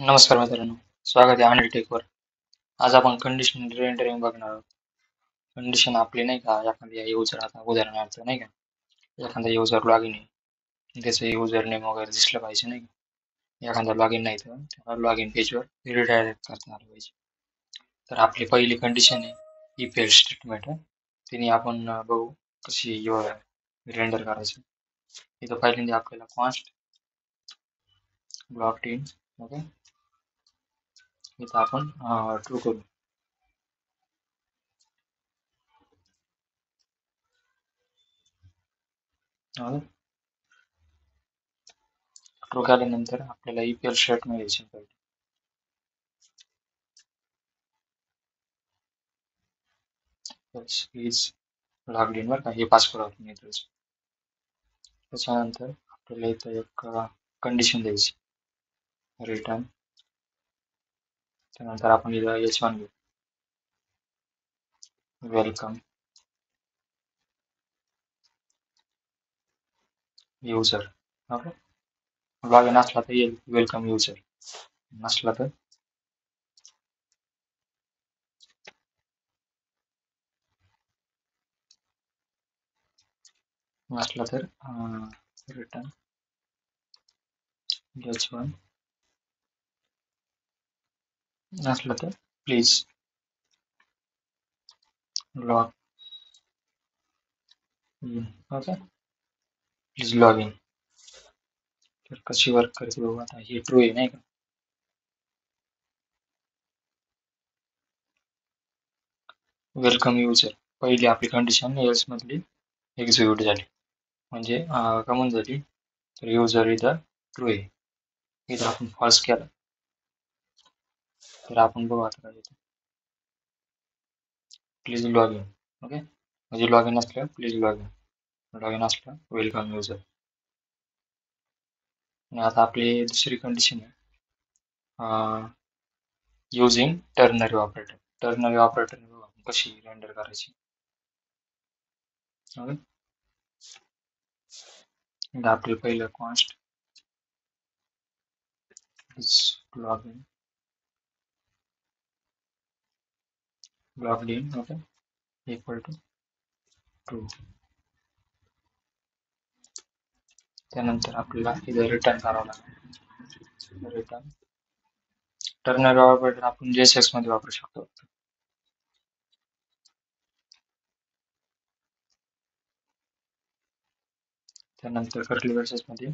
नमस्कार मित्रांनो, स्वागत आहे अनिल टेकवर. आज आपण कंडिशन रेंडरिंग बघणार आहोत. कंडिशन आपली नाही का एखाद्या युजर आता उदाहरणार्थ नाही का एखादा युजर लॉगिन आहे त्याचं युजर नेम वगैरे दिसलं पाहिजे नाही का एखादा लॉगिन नाही तर त्याला लॉगिन पेजवर रिडायरेक्ट करता आलं पाहिजे. तर आपली पहिली कंडिशन आहे इफ एल्स स्टेटमेंट तिने आपण बघू कशी रेंडर करायची. इथं पहिल्यांदा आपल्याला कॉन्स्ट ब्लॉक इन ओके इथं आपण ट्रू करू. ट्रू केल्यानंतर आपल्याला ईपीएल स्टेटमेंट यायची पाहिजे. इज लॉग्ड इन बरं का हे पासवर्ड आपण येतो. त्याच्यानंतर आपल्याला इथं एक कंडिशन द्यायची रिटर्न. त्यानंतर आपण इथं H1 घेऊ वेलकम युजर. ओके लॉगिन असला तर येईल वेलकम युजर, नसला तर रिटर्न H1 नसलं तर please log in. Okay please log in. तर कशी वर्क करते बघू. आता हे ट्रू आहे नाही का. वेलकम युजर पहिली आपली कंडिशन एल्स मधली एक्झिक्यूट झाली म्हणजे कमन झाली. तर युजर इथं ट्रू आहे. इथं आपण फॉल्स केला तर आपण बघू आता काय येतं. Please log in. ओके म्हणजे लॉग इन असल्यावर please log in, log in असलं वेलकम युजर. आणि आता आपली दुसरी कंडिशन आहे using ternary operator. Ternary operator आपण कशी रेंडर करायची. ओके आपलं पहिलं const log in logged in okay equal to true. त्यानंतर आपल्याला इथं रिटर्न करावं लागेल. रिटर्न टर्नरी ऑपरेटर आपण JSX मध्ये वापरू शकतो. त्यानंतर कर्ली ब्रेसेस मध्ये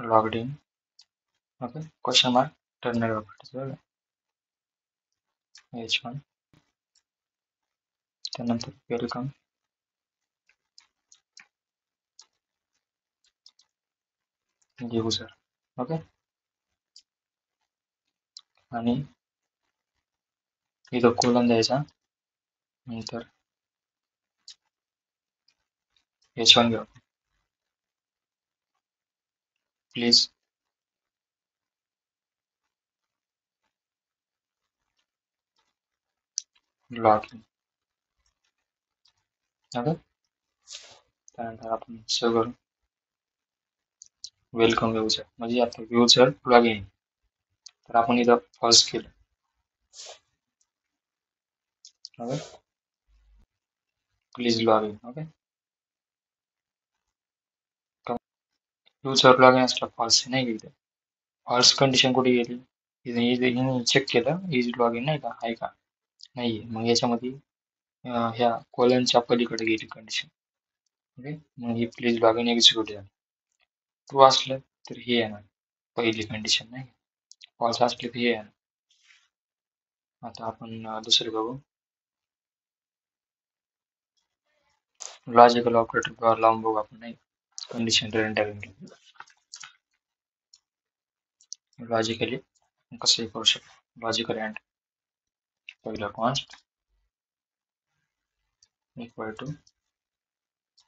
logged in okay question mark ternary operator H1 त्यानंतर वेलकम युजर ओके आणि इथं कोलन द्यायचा. नंतर H1 घेऊ प्लीज लॉग इन ओके. त्यानंतर आपण सेव्ह करू वेलकम युजर म्हणजे आता युजर लॉग इन तर आपण इथं फॉल्स केलं. Okay please log in okay user log in असला फॉल्स नाही गेली. फॉल्स कंडिशन कुठे गेली. हिने चेक केलं इज लॉग इन नाही का आहे का नाहीये. मग याच्यामध्ये ह्या कोलनच्या पलीकडे गेली कंडिशन. ओके मग ही प्लीज लॉग इन एक्झिक्यूट झाली. ट्रू असलं तर हे येणार पहिली कंडिशन नाही. फॉल्स असले तर हे येणार. आता आपण दुसरे बघू लॉजिकल ऑपरेटर लावून बघू आपण नाही कंडिशन रेंडरिंग लॉजिकली कसं करू शकतो. लॉजिकल अँड पहिला const equal to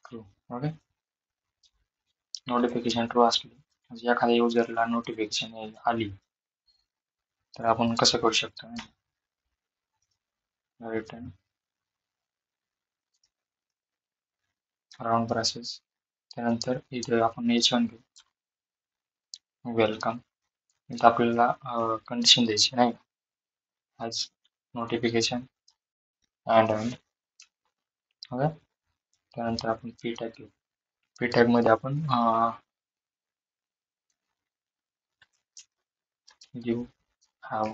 true okay notification true असली म्हणजे एखाद्या युजरला नोटिफिकेशन आली तर आपण कसं करू शकतो. रिटर्न राउंड प्रोसेस त्यानंतर इथे आपण H1 घेऊ वेलकम इथं आपल्याला कंडिशन द्यायची नाही का आज नोटिफिकेशन अँड ओके. त्यानंतर आपण पी टॅग घेऊ. पी टॅग मध्ये आपण you have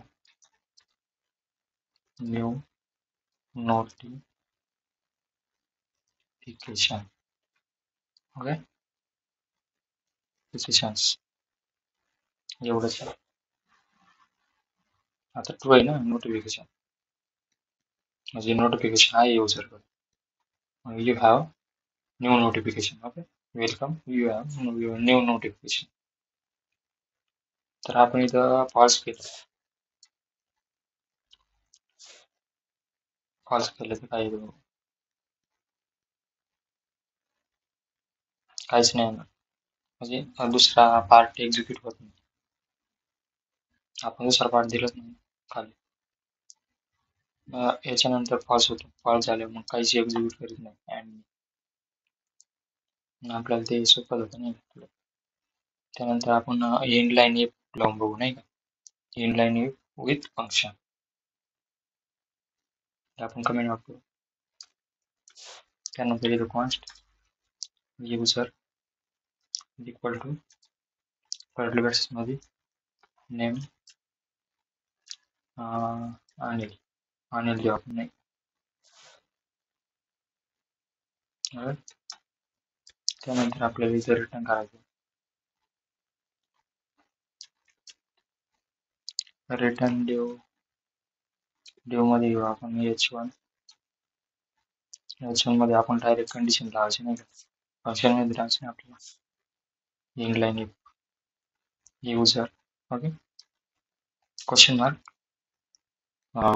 new notification okay फिजिशन्स एवढंच आहे. आता ट्रू आहे ना नोटिफिकेशन म्हणजे नोटिफिकेशन आहे युजरकडे. You have new notification okay welcome you have new notification. तर आपण इथं फॉल्स केलं तर काहीच नाही येणार. म्हणजे दुसरा पार्ट एक्झिक्यूट होत नाही. आपण दुसरा पार्ट दिलाच नाही खाली. याच्यानंतर फॉल्स होतो. फॉल्स झाल्यावर मग काहीच एक्झिक्यूट करीत नाही आणि आपल्याला ते सोपं जातं नाही का. त्यानंतर आपण एंड लाईन इफ लावून बघू नाही का. End line if with function आपण कमेंट वापरू. त्यानंतर इथं const user equal to curly brackets मध्ये नेम अनिल देऊ आपण नाही. त्यानंतर आपल्याला इथं रिटर्न करायचं. रिटर्न देऊ मध्ये घेऊ आपण h1 मध्ये आपण डायरेक्ट कंडिशन लावायची नाही का. फंक्शन मध्ये लावायची नाही आपल्याला. End line if user okay question mark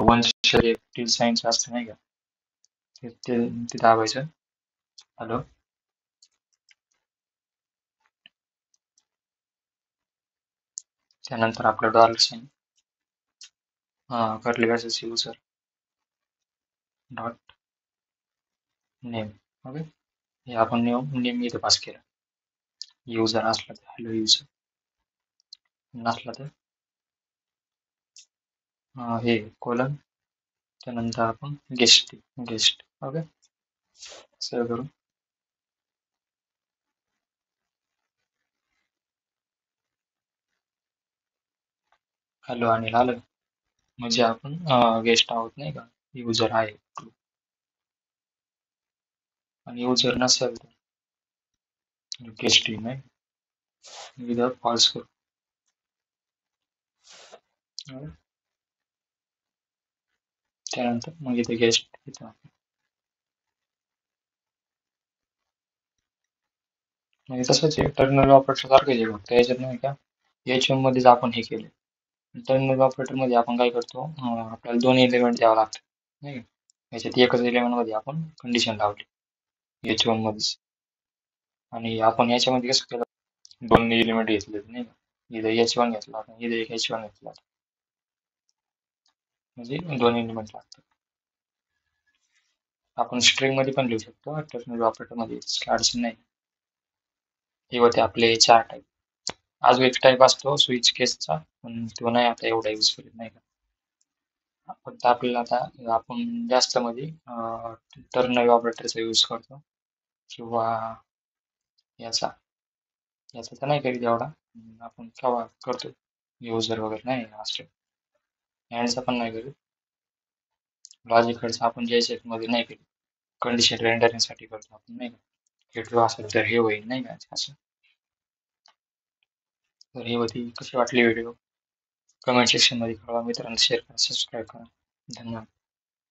one till साईनचं असतं नाही का ते दाबायचं. हॅलो त्यानंतर आपलं dollar sign curly brackets user dot name okay. हे आपण नेम इथं पास केलं. युजर असला तर हॅलो युजर नसला तर हे कोलन त्यानंतर आपण गेस्ट ओके सेव्ह करू. हॅलो आणि आलं म्हणजे आपण गेस्ट आहोत नाही का. युजर आहे आणि युजर नसेल तर गेस्ट नाही विदाउट फॉल्स करू. त्यानंतर मग इथे गेस्ट इथं म्हणजे तसंच आहे. टर्मिनल ऑपरेटर सारखंच आहे फक्त याच्यात नाही का H1 मध्येच आपण हे केले. टर्मिनल ऑपरेटर मध्ये आपण काय करतो आपल्याला दोन एलिमेंट द्यावं लागतं नाही का. याच्यात एकच एलिमेंट मध्ये आपण कंडिशन लावली H1 मध्येच आणि आपण याच्यामध्ये कसं केलं दोन एलिमेंट घेतले नाही का. इथं H1 घेतला इथं एक H1 घेतला म्हणजे दोन एलिमेंट लागतात. आपण स्ट्रिंग मध्ये पण लिहू शकतो टर्मिनल ऑपरेटर मध्ये अडचण नाही. हे होते आपले 4 टाईप. अजून एक टाईप असतो स्विच केसचा पण तो नाही आता एवढा यूज करत नाही का. फक्त आपल्याला आता आपण जास्त मध्ये टर्मिनल ऑपरेटरचा यूज करतो किंवा याचा तर नाही करीत एवढा. आपण केव्हा करतो युजर वगैरे नाही असं हँडचा पण नाही करीत. लॉजिकलचा आपण JSX मध्ये नाही करीत. कंडिशन रेंडरिंग साठी करतो आपण नाही का. हे ट्रू असेल तर हे होईल नाही का असं. तर ही होती. कशी वाटली व्हिडिओ कमेंट सेक्शन मध्ये कळवा. मित्रांना शेअर करा सबस्क्राईब करा. धन्यवाद.